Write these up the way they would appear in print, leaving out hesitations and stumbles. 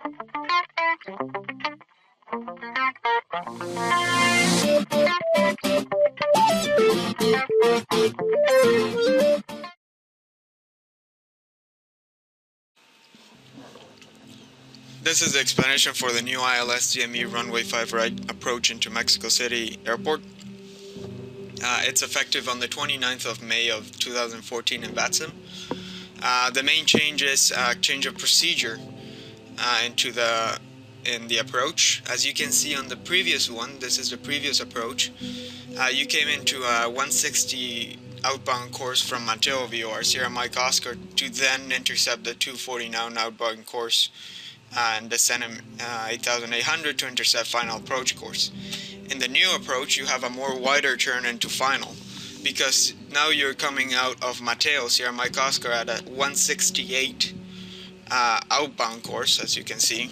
This is the explanation for the new ILS DME runway 5 right approach into Mexico City Airport. It's effective on the 29th of May of 2014 in VATSIM. The main change is change of procedure in the approach. As you can see on the previous one, this is the previous approach. You came into a 160 outbound course from Mateo VOR, Sierra Mike Oscar, to then intercept the 240 known outbound course and descend 8,800 to intercept final approach course. In the new approach, you have a more wider turn into final, because now you're coming out of Mateo, Sierra Mike Oscar, at a 168 outbound course, as you can see,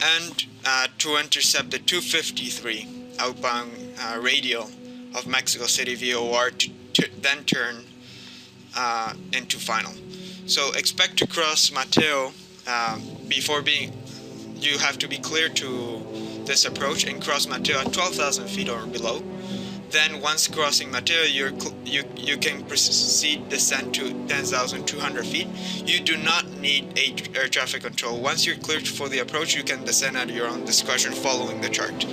and to intercept the 253 outbound radial of Mexico City VOR to then turn into final. So expect to cross Mateo you have to be clear to this approach and cross Mateo at 12,000 feet or below. Then once crossing Mateo, you can proceed descent to 10,200 feet. You do not need air traffic control. Once you're cleared for the approach, you can descend at your own discretion following the chart.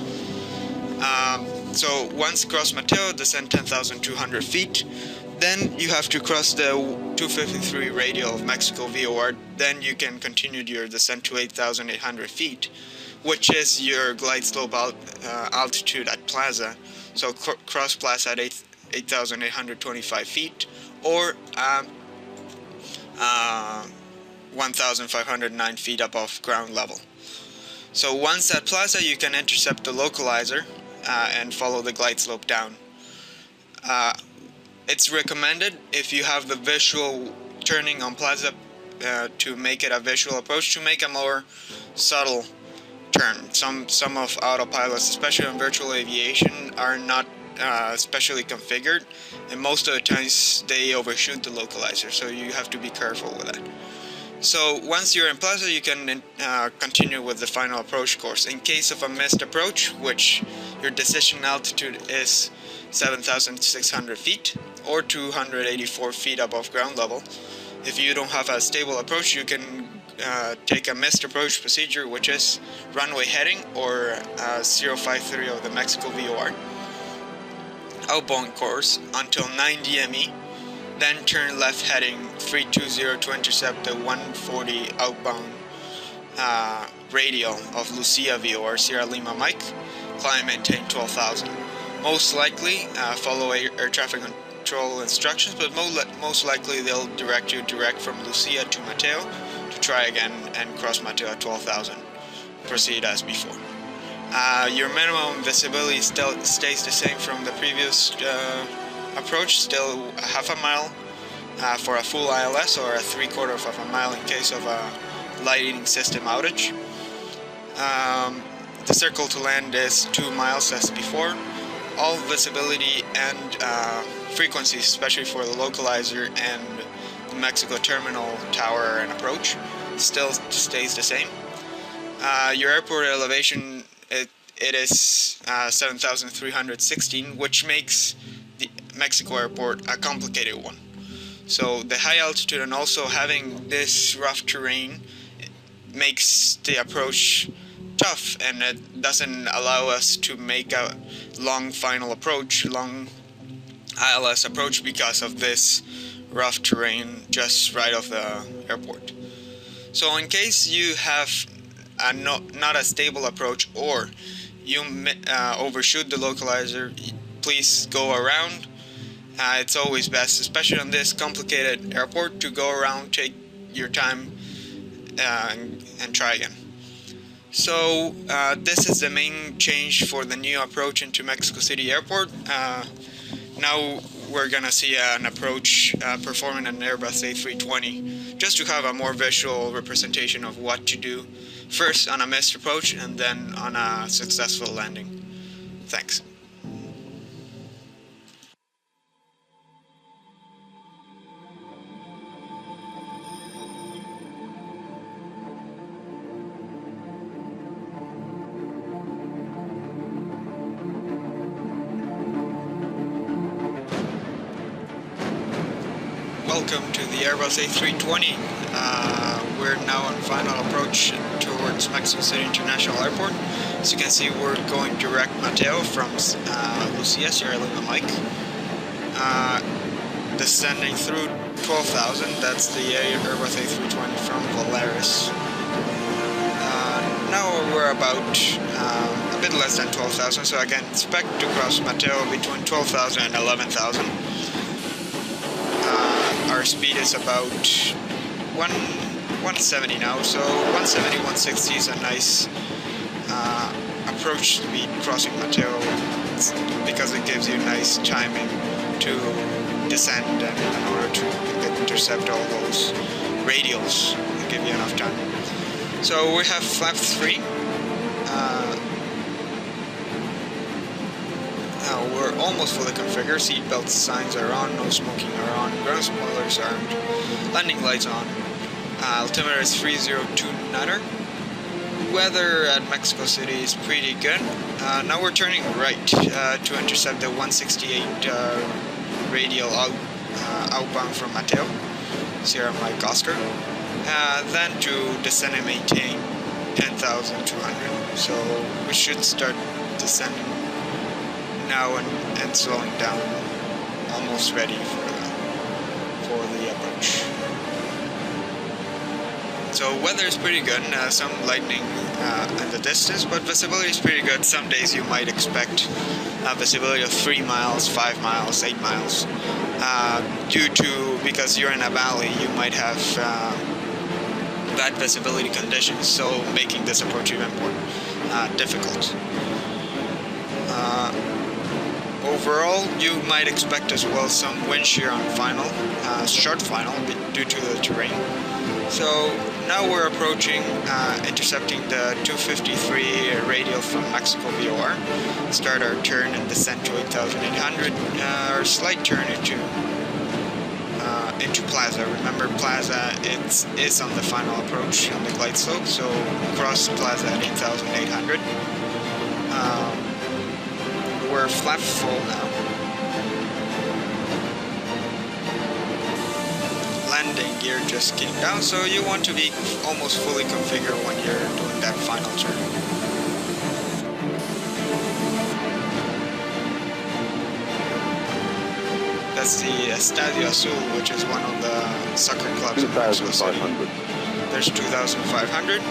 So once cross Mateo, descend 10,200 feet. Then you have to cross the 253 radial of Mexico VOR. Then you can continue your descent to 8,800 feet, which is your glide slope altitude at Plaza. So cross Plaza at 8,825 feet, or 1,509 feet above ground level. So once at Plaza, you can intercept the localizer and follow the glide slope down. It's recommended, if you have the visual turning on Plaza to make it a visual approach, to make a more subtle turn. Some of autopilots, especially in virtual aviation, are not specially configured, and most of the times they overshoot the localizer, so you have to be careful with that. So once you're in Plaza, you can continue with the final approach course. In case of a missed approach, which your decision altitude is 7,600 feet or 284 feet above ground level, if you don't have a stable approach, you can take a missed approach procedure, which is runway heading or 053 of the Mexico VOR outbound course until 9 DME, then turn left heading 320 to intercept the 140 outbound radial of Lucia VOR, Sierra Lima Mike, climb maintain 12,000. Most likely follow air traffic control instructions, but most likely they'll direct you direct from Lucia to Mateo to try again and cross Mateo at 12,000. Proceed as before. Your minimum visibility still stays the same from the previous approach, still half a mile for a full ILS, or a 3/4 of a mile in case of a lighting system outage. The circle to land is 2 miles as before. All visibility and frequencies, especially for the localizer and the Mexico terminal tower and approach, still stays the same. Your airport elevation, it is 7,316, which makes the Mexico airport a complicated one. So the high altitude and also having this rough terrain makes the approach tough, and it doesn't allow us to make a long final approach, long ILS approach, because of this rough terrain just right off the airport. So in case you have not a stable approach, or you overshoot the localizer, please go around. It's always best, especially on this complicated airport, to go around, take your time, and try again. So this is the main change for the new approach into Mexico City Airport. Now we're gonna see an approach performing an Airbus A320, just to have a more visual representation of what to do first on a missed approach and then on a successful landing. Thanks. welcome to the Airbus A320. We're now on final approach towards Mexico City International Airport. As you can see, we're going direct Mateo from Lucia, Sierra Lima Mike. Descending through 12,000, that's the Airbus A320 from Volaris. Now we're about a bit less than 12,000, so again, expect to cross Mateo between 12,000 and 11,000. Our speed is about 170 now, so 170, 160 is a nice approach speed crossing Mateo, because it gives you nice timing to descend and in order to intercept all those radials and give you enough time. So we have flap 3. Now we're almost fully configured. Seatbelt signs are on, no smoking are on, ground spoilers armed, landing lights on. Altimeter is 302 nutter. Weather at Mexico City is pretty good. Now we're turning right to intercept the 168 radial outbound from Mateo, Sierra Mike Oscar. Then to descend and maintain 10,200. So we should start descending now and slowing down, almost ready for the approach. So weather is pretty good, some lightning in the distance, but visibility is pretty good. Some days you might expect a visibility of 3 miles, 5 miles, 8 miles. Because you're in a valley, you might have bad visibility conditions, so making this approach even more difficult. Overall, you might expect as well some wind shear on final, short final, due to the terrain. So now we're approaching, intercepting the 253 radial from Mexico VOR. Start our turn and descend to 8,800. Our slight turn into Plaza. Remember, Plaza is on the final approach on the glide slope, so cross Plaza at 8,800. We're flap full now. Landing gear just came down, so you want to be almost fully configured when you're doing that final turn. That's the Estadio Azul, which is one of the soccer clubs in Mexico City. There's 2,500.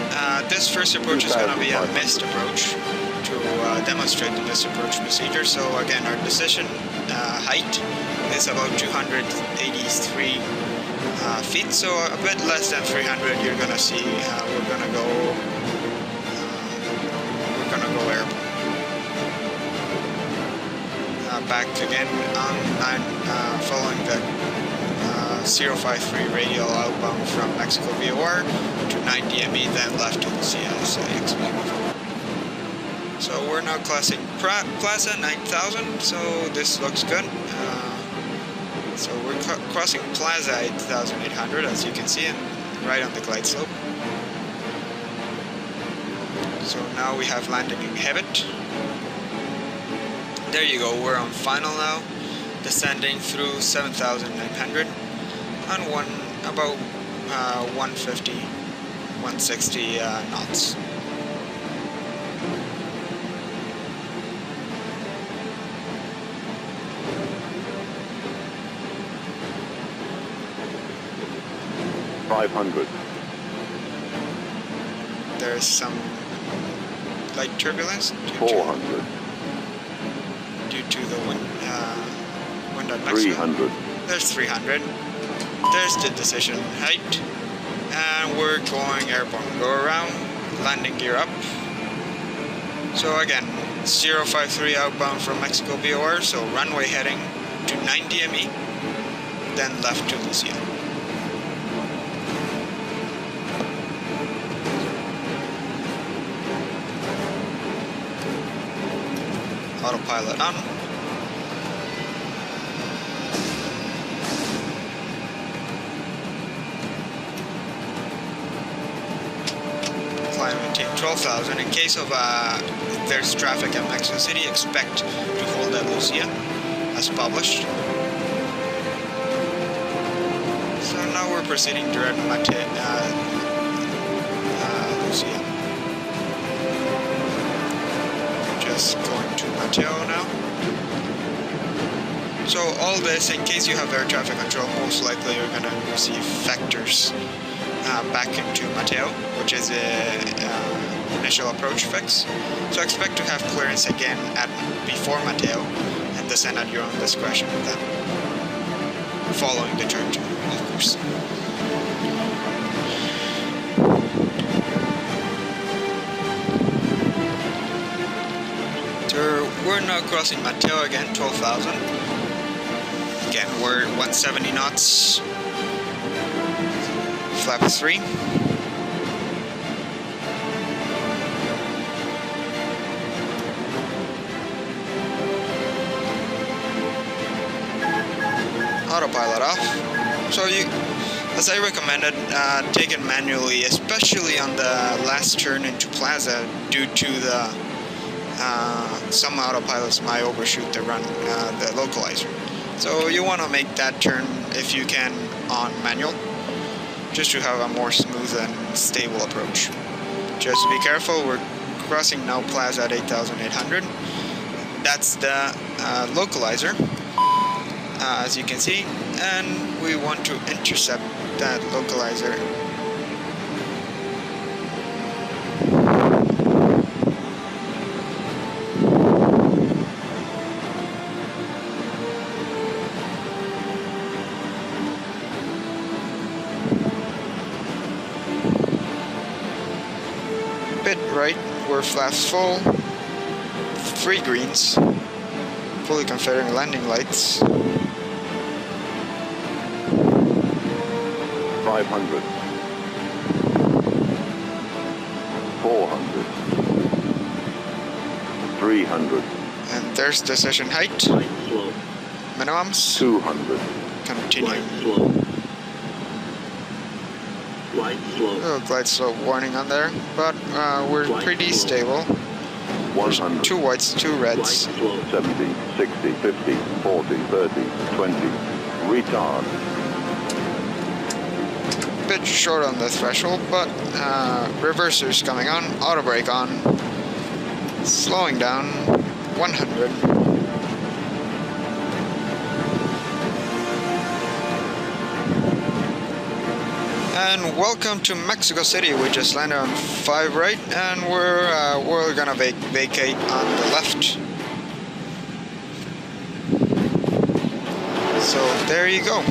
This first approach is going to be a missed approach to demonstrate the missed approach procedure. So again, our decision height is about 283 feet, so a bit less than 300. You're going to see we're going to go airborne. Back again on following the 053 radial outbound from Mexico VOR to 9 DME, then left to Lucia, as I explained before. So we're now crossing Plaza 9,000, so this looks good. So we're crossing Plaza 8,800, as you can see, and right on the glide slope. So now we have landing inhibit. There you go, we're on final now, descending through 7,900 on about 150, 160 knots. .500. There's some light turbulence. 400. Due to the wind at Mexico. 300. There's 300. There's the decision height. And we're going airborne. Go around, landing gear up. So again, 053 outbound from Mexico VOR, so runway heading to 9 DME, then left to Lucia. Autopilot on. Climb and take 12,000. In case of there's traffic at Mexico City, expect to hold at Lucia, as published. proceeding direct Mateo. Lucia. Just going to Mateo now. So all this, in case you have air traffic control, most likely you're going to receive vectors back into Mateo, which is a initial approach fix. So expect to have clearance again before Mateo and descend at your own discretion then, following the turn, of course. So we're now crossing Mateo again, 12,000. Again, we're 170 knots. Flap 3. Autopilot off. So you, as I recommended, take it manually, especially on the last turn into Plaza, due to the some autopilots might overshoot the run, the localizer. So you want to make that turn, if you can, on manual, just to have a more smooth and stable approach. Just be careful, we're crossing now Plaza at 8,800. That's the localizer, as you can see, and we want to intercept that localizer. Bit right, we're flaps full, 3 greens, fully configuring landing lights. 500, 400, 300, and there's decision height, minimums, 200, continue. Little glide slope warning on there, but we're pretty stable. 100, 2 whites, 2 reds. 70, 60, 50, 40, 30, 20, retard. Bit short on the threshold, but reversers coming on, auto brake on, slowing down, 100. And welcome to Mexico City. We just landed on 5 right, and we're gonna vacate on the left. So there you go.